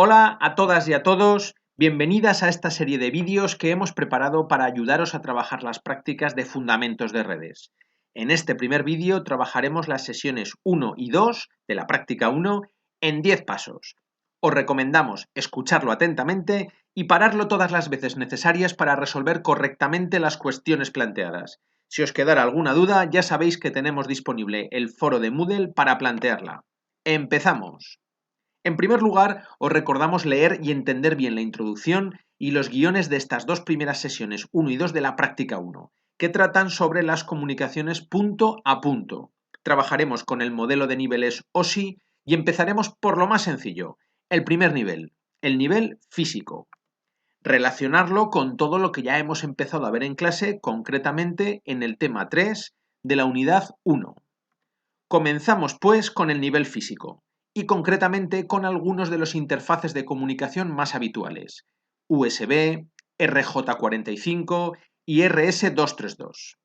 Hola a todas y a todos, bienvenidas a esta serie de vídeos que hemos preparado para ayudaros a trabajar las prácticas de fundamentos de redes. En este primer vídeo trabajaremos las sesiones 1 y 2 de la práctica 1 en 10 pasos. Os recomendamos escucharlo atentamente y pararlo todas las veces necesarias para resolver correctamente las cuestiones planteadas. Si os quedara alguna duda, ya sabéis que tenemos disponible el foro de Moodle para plantearla. ¡Empezamos! En primer lugar, os recordamos leer y entender bien la introducción y los guiones de estas dos primeras sesiones 1 y 2 de la práctica 1, que tratan sobre las comunicaciones punto a punto. Trabajaremos con el modelo de niveles OSI y empezaremos por lo más sencillo, el primer nivel, el nivel físico. Relacionarlo con todo lo que ya hemos empezado a ver en clase, concretamente en el tema 3 de la unidad 1. Comenzamos pues con el nivel físico y concretamente con algunos de los interfaces de comunicación más habituales, USB, RJ45 y RS232.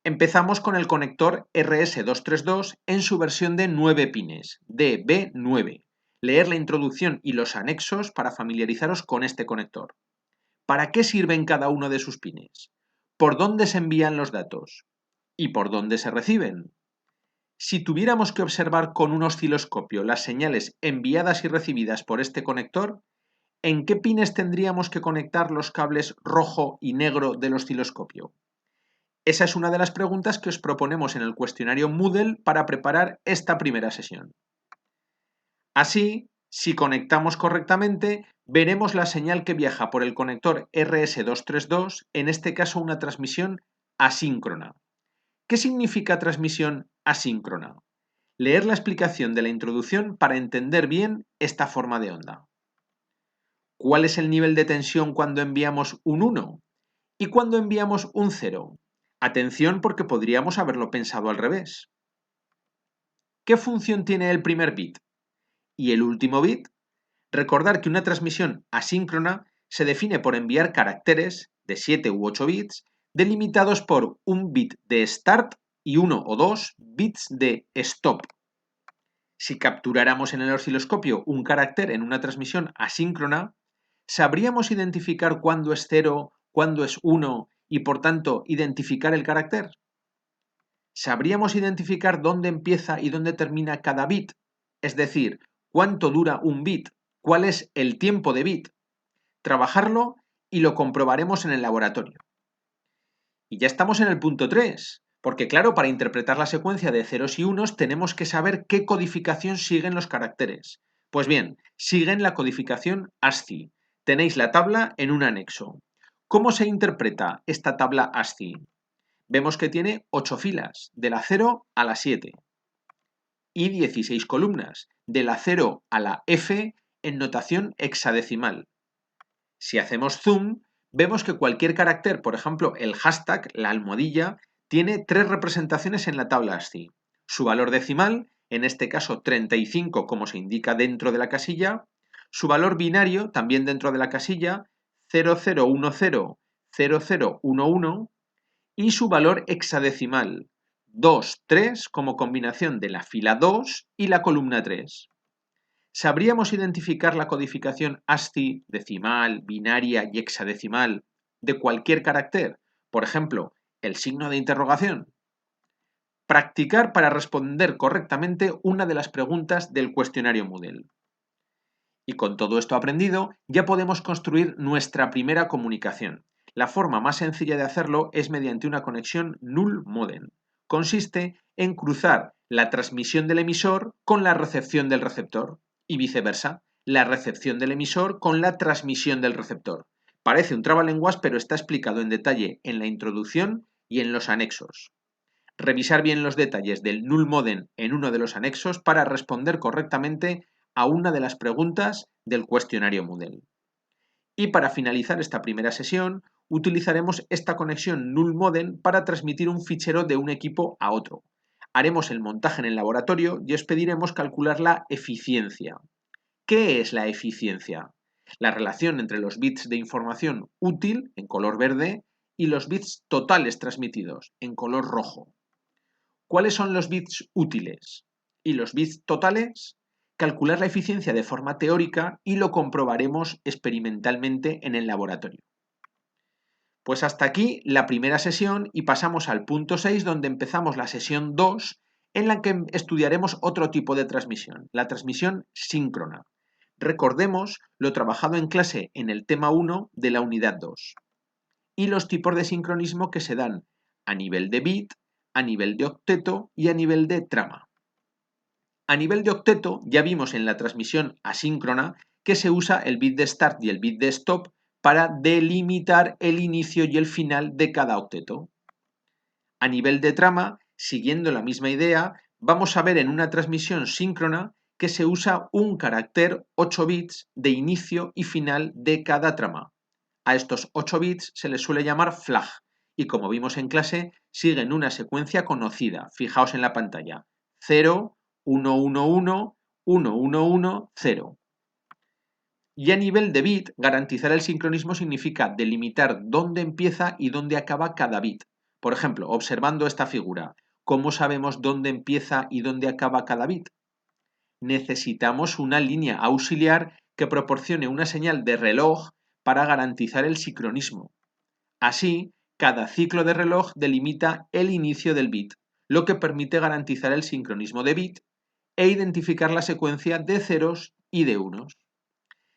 Empezamos con el conector RS232 en su versión de 9 pines, DB9. Leer la introducción y los anexos para familiarizaros con este conector. ¿Para qué sirven cada uno de sus pines? ¿Por dónde se envían los datos? ¿Y por dónde se reciben? Si tuviéramos que observar con un osciloscopio las señales enviadas y recibidas por este conector, ¿en qué pines tendríamos que conectar los cables rojo y negro del osciloscopio? Esa es una de las preguntas que os proponemos en el cuestionario Moodle para preparar esta primera sesión. Así, si conectamos correctamente, veremos la señal que viaja por el conector RS232, en este caso una transmisión asíncrona. ¿Qué significa transmisión asíncrona? Leer la explicación de la introducción para entender bien esta forma de onda. ¿Cuál es el nivel de tensión cuando enviamos un 1? ¿Y cuando enviamos un 0? Atención porque podríamos haberlo pensado al revés. ¿Qué función tiene el primer bit? ¿Y el último bit? Recordar que una transmisión asíncrona se define por enviar caracteres de 7 u 8 bits delimitados por un bit de start y 1 o 2 bits de stop. Si capturáramos en el osciloscopio un carácter en una transmisión asíncrona, ¿sabríamos identificar cuándo es 0, cuándo es 1 y por tanto identificar el carácter? ¿Sabríamos identificar dónde empieza y dónde termina cada bit? Es decir, cuánto dura un bit, cuál es el tiempo de bit. Trabajarlo y lo comprobaremos en el laboratorio. Y ya estamos en el punto 3, porque claro, para interpretar la secuencia de ceros y unos tenemos que saber qué codificación siguen los caracteres. Pues bien, siguen la codificación ASCII. Tenéis la tabla en un anexo. ¿Cómo se interpreta esta tabla ASCII? Vemos que tiene 8 filas, de la 0 a la 7, y 16 columnas, de la 0 a la F en notación hexadecimal. Si hacemos zoom, vemos que cualquier carácter, por ejemplo el hashtag, la almohadilla, tiene 3 representaciones en la tabla ASCII. Su valor decimal, en este caso 35 como se indica dentro de la casilla, su valor binario, también dentro de la casilla, 00100011, y su valor hexadecimal, 2, 3 como combinación de la fila 2 y la columna 3. ¿Sabríamos identificar la codificación ASCII, decimal, binaria y hexadecimal de cualquier carácter? Por ejemplo, el signo de interrogación. Practicar para responder correctamente una de las preguntas del cuestionario Moodle. Y con todo esto aprendido, ya podemos construir nuestra primera comunicación. La forma más sencilla de hacerlo es mediante una conexión null modem. Consiste en cruzar la transmisión del emisor con la recepción del receptor y viceversa, la recepción del emisor con la transmisión del receptor. Parece un trabalenguas, pero está explicado en detalle en la introducción y en los anexos. Revisar bien los detalles del null modem en uno de los anexos para responder correctamente a una de las preguntas del cuestionario Moodle. Y para finalizar esta primera sesión, utilizaremos esta conexión null modem para transmitir un fichero de un equipo a otro. Haremos el montaje en el laboratorio y os pediremos calcular la eficiencia. ¿Qué es la eficiencia? La relación entre los bits de información útil, en color verde, y los bits totales transmitidos, en color rojo. ¿Cuáles son los bits útiles? ¿Y los bits totales? calcular la eficiencia de forma teórica y lo comprobaremos experimentalmente en el laboratorio. Pues hasta aquí la primera sesión y pasamos al punto 6, donde empezamos la sesión 2, en la que estudiaremos otro tipo de transmisión, la transmisión síncrona. Recordemos lo trabajado en clase en el tema 1 de la unidad 2 y los tipos de sincronismo que se dan a nivel de bit, a nivel de octeto y a nivel de trama. A nivel de octeto ya vimos en la transmisión asíncrona que se usa el bit de start y el bit de stop para delimitar el inicio y el final de cada octeto. A nivel de trama, siguiendo la misma idea, vamos a ver en una transmisión síncrona que se usa un carácter 8 bits de inicio y final de cada trama. A estos 8 bits se les suele llamar flag y, como vimos en clase, siguen una secuencia conocida. Fijaos en la pantalla: 0, 1, 1, 1, 1, 1, 1, 0. Y a nivel de bit, garantizar el sincronismo significa delimitar dónde empieza y dónde acaba cada bit. Por ejemplo, observando esta figura, ¿cómo sabemos dónde empieza y dónde acaba cada bit? Necesitamos una línea auxiliar que proporcione una señal de reloj para garantizar el sincronismo. Así, cada ciclo de reloj delimita el inicio del bit, lo que permite garantizar el sincronismo de bit e identificar la secuencia de ceros y de unos.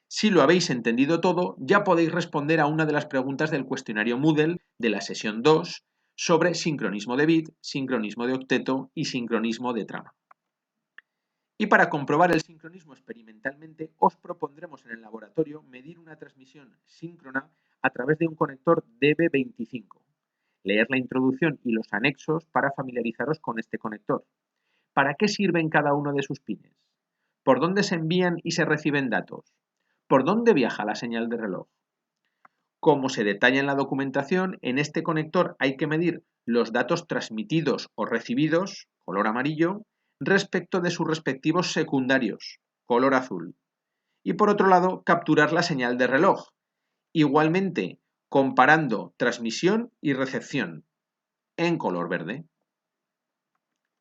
Si lo habéis entendido todo, ya podéis responder a una de las preguntas del cuestionario Moodle de la sesión 2 sobre sincronismo de bit, sincronismo de octeto y sincronismo de trama. Y para comprobar el sincronismo experimentalmente, os propondremos en el laboratorio medir una transmisión síncrona a través de un conector DB25. Leer la introducción y los anexos para familiarizaros con este conector. ¿Para qué sirven cada uno de sus pines? ¿Por dónde se envían y se reciben datos? ¿Por dónde viaja la señal de reloj? Como se detalla en la documentación, en este conector hay que medir los datos transmitidos o recibidos, color amarillo, respecto de sus respectivos secundarios, color azul. Y por otro lado, capturar la señal de reloj, igualmente comparando transmisión y recepción, en color verde.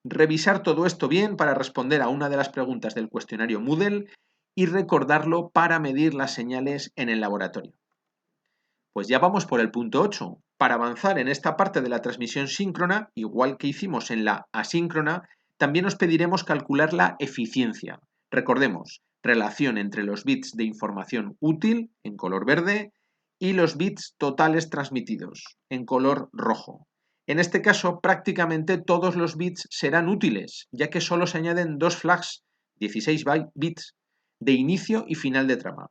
Revisar todo esto bien para responder a una de las preguntas del cuestionario Moodle y recordarlo para medir las señales en el laboratorio. Pues ya vamos por el punto 8. Para avanzar en esta parte de la transmisión síncrona, igual que hicimos en la asíncrona, también os pediremos calcular la eficiencia. Recordemos, relación entre los bits de información útil, en color verde, y los bits totales transmitidos, en color rojo. En este caso, prácticamente todos los bits serán útiles, ya que solo se añaden dos flags, 16 bits, de inicio y final de trama.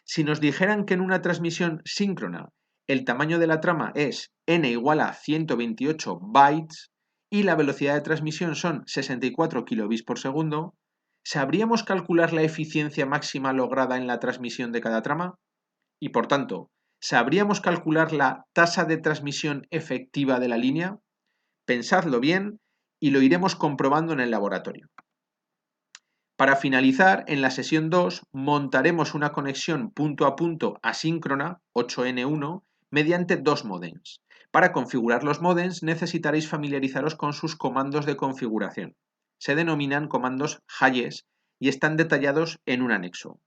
Si nos dijeran que en una transmisión síncrona el tamaño de la trama es n igual a 128 bytes y la velocidad de transmisión son 64 kilobits por segundo, ¿sabríamos calcular la eficiencia máxima lograda en la transmisión de cada trama? Y por tanto, ¿sabríamos calcular la tasa de transmisión efectiva de la línea? Pensadlo bien y lo iremos comprobando en el laboratorio. Para finalizar, en la sesión 2 montaremos una conexión punto a punto asíncrona 8N1 mediante dos modems. Para configurar los modems necesitaréis familiarizaros con sus comandos de configuración. Se denominan comandos HAYES y están detallados en un anexo.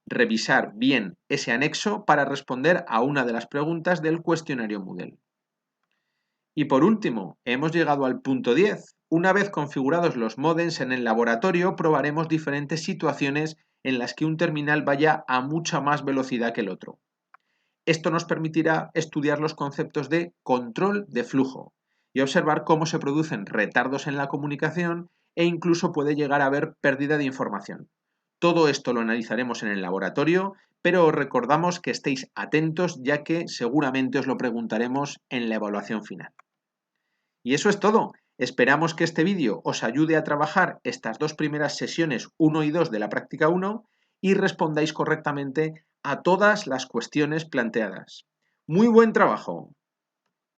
Revisar bien ese anexo para responder a una de las preguntas del cuestionario Moodle. Y por último, hemos llegado al punto 10. Una vez configurados los modems en el laboratorio, probaremos diferentes situaciones en las que un terminal vaya a mucha más velocidad que el otro. Esto nos permitirá estudiar los conceptos de control de flujo y observar cómo se producen retardos en la comunicación e incluso puede llegar a haber pérdida de información. Todo esto lo analizaremos en el laboratorio, pero os recordamos que estéis atentos, ya que seguramente os lo preguntaremos en la evaluación final. Y eso es todo. Esperamos que este vídeo os ayude a trabajar estas dos primeras sesiones 1 y 2 de la práctica 1 y respondáis correctamente a todas las cuestiones planteadas. ¡Muy buen trabajo!